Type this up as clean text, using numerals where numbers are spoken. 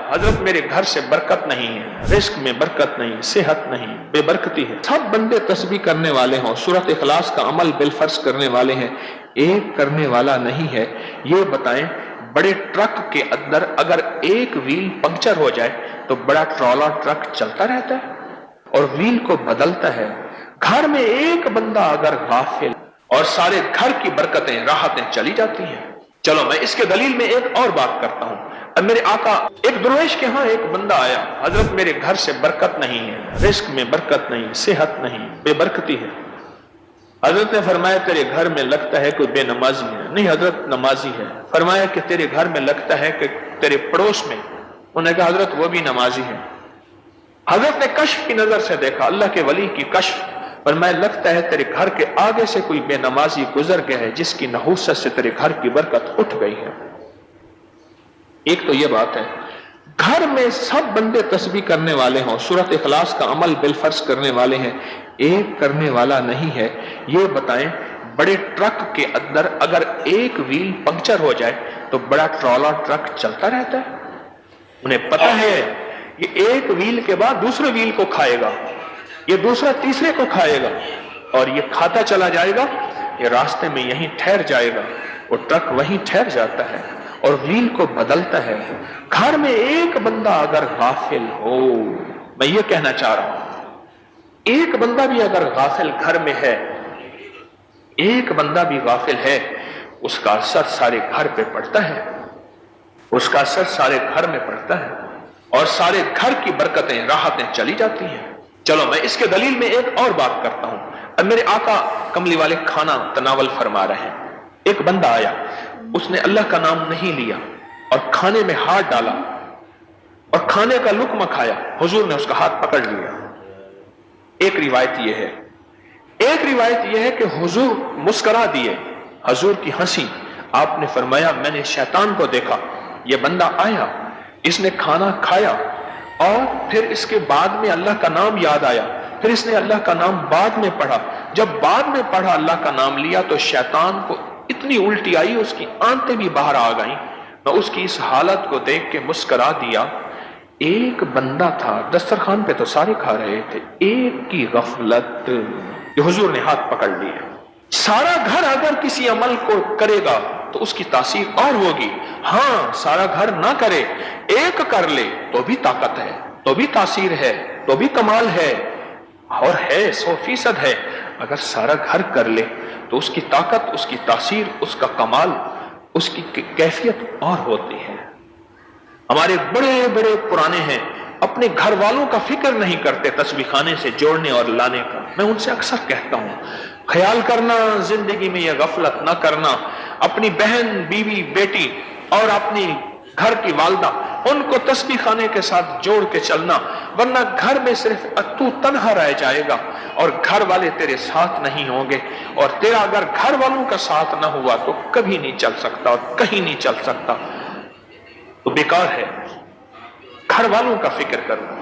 हजरत मेरे घर से बरकत नहीं है, रिस्क में बरकत नहीं, सेहत नहीं, बेबरकती है। सब बंदे तस्बीह करने वाले हों, सूरत इखलास का अमल बिलफर्ज करने वाले हैं, एक करने वाला नहीं है। ये बताएं, बड़े ट्रक के अंदर अगर एक व्हील पंक्चर हो जाए तो बड़ा ट्रॉला ट्रक चलता रहता है और व्हील को बदलता है। घर में एक बंदा अगर गाफिल और सारे घर की बरकतें राहतें चली जाती हैं। चलो मैं इसके दलील में एक और बात करता हूं। अब मेरे आका एक दरवेश के यहां एक बंदा आया, हजरत मेरे घर से बरकत नहीं है, रिस्क में बरकत नहीं, सेहत नहीं, बेबरकती है। हजरत ने फरमाया तेरे घर में लगता है कोई बेनमाजी है। नहीं हजरत नमाजी है। फरमाया कि तेरे घर में लगता है कि तेरे पड़ोस में, उन्होंने कहा हजरत वो भी नमाजी है। हजरत ने कश्फ की नजर से देखा, अल्लाह के वली की कश्फ, फरमाया लगता है तेरे घर के आगे से कोई बेनमाजी गुजर गया है जिसकी नहूसत से तेरे घर की बरकत उठ गई है। एक तो ये बात है, घर में सब बंदे तस्बीह करने वाले हों, सूरत इखलास का अमल बिलफर्ज करने वाले हैं, एक करने वाला नहीं है। ये बताएं, बड़े ट्रक के अंदर अगर एक व्हील पंक्चर हो जाए तो बड़ा ट्रॉला ट्रक चलता रहता है। उन्हें पता है ये एक व्हील के बाद दूसरे व्हील को खाएगा, ये दूसरा तीसरे को खाएगा और ये खाता चला जाएगा, ये रास्ते में यहीं ठहर जाएगा। वो ट्रक वहीं ठहर जाता है और व्हील को बदलता है। घर में एक बंदा अगर गाफिल हो, मैं ये कहना चाह रहा हूं, एक बंदा भी अगर गाफिल घर में है, एक बंदा भी गाफिल है, उसका असर सारे घर पे पड़ता है, उसका असर सारे घर में पड़ता है और सारे घर की बरकतें राहतें चली जाती हैं। चलो मैं इसके दलील में एक और बात करता हूं। अब मेरे आका कमली वाले खाना तनावल फरमा रहे हैं। एक बंदा आया, उसने अल्लाह का नाम नहीं लिया और खाने में हाथ डाला और खाने का लुक्मा खाया, हुजूर ने उसका हाथ पकड़ लिया। एक रिवायत यह है, एक रिवायत यह है कि हुजूर मुस्करा दिए, हुजूर की हंसी। आपने फरमाया मैंने शैतान को देखा, यह बंदा आया, इसने खाना खाया और फिर इसके बाद में अल्लाह का नाम याद आया, फिर इसने अल्लाह का नाम बाद में पढ़ा। जब बाद में पढ़ा, अल्लाह का नाम लिया, तो शैतान को इतनी उल्टी आई, उसकी आंतें भी बाहर आ गईं। मैं उसकी इस हालत को देख के मुस्करा दिया। एक बंदा था, दस्तरखान पे तो सारे खा रहे थे, एक की गफलत, ये हुजूर ने हाथ पकड़ लिए। सारा घर अगर किसी अमल को करेगा तो उसकी तासीर और होगी। हां, सारा घर ना करे, एक कर ले तो भी ताकत है, तो भी तासीर है, तो भी कमाल है और है 100% है। अगर सारा घर कर ले तो उसकी ताकत, उसकी तासीर, उसका कमाल, उसकी कैफियत और होती है। हमारे बड़े बड़े पुराने हैं, अपने घर वालों का फिक्र नहीं करते तस्बीह खाने से जोड़ने और लाने का। मैं उनसे अक्सर कहता हूं, ख्याल करना जिंदगी में यह गफलत ना करना, अपनी बहन, बीवी, बेटी और अपनी घर की वालदा, उनको तस्बीह खाने के साथ जोड़ के चलना, वरना घर में सिर्फ तू तन्हा रह जाएगा और घर वाले तेरे साथ नहीं होंगे। और तेरा अगर घर वालों का साथ ना हुआ तो कभी नहीं चल सकता और कहीं नहीं चल सकता, तो बेकार है। घर वालों का फिक्र करना।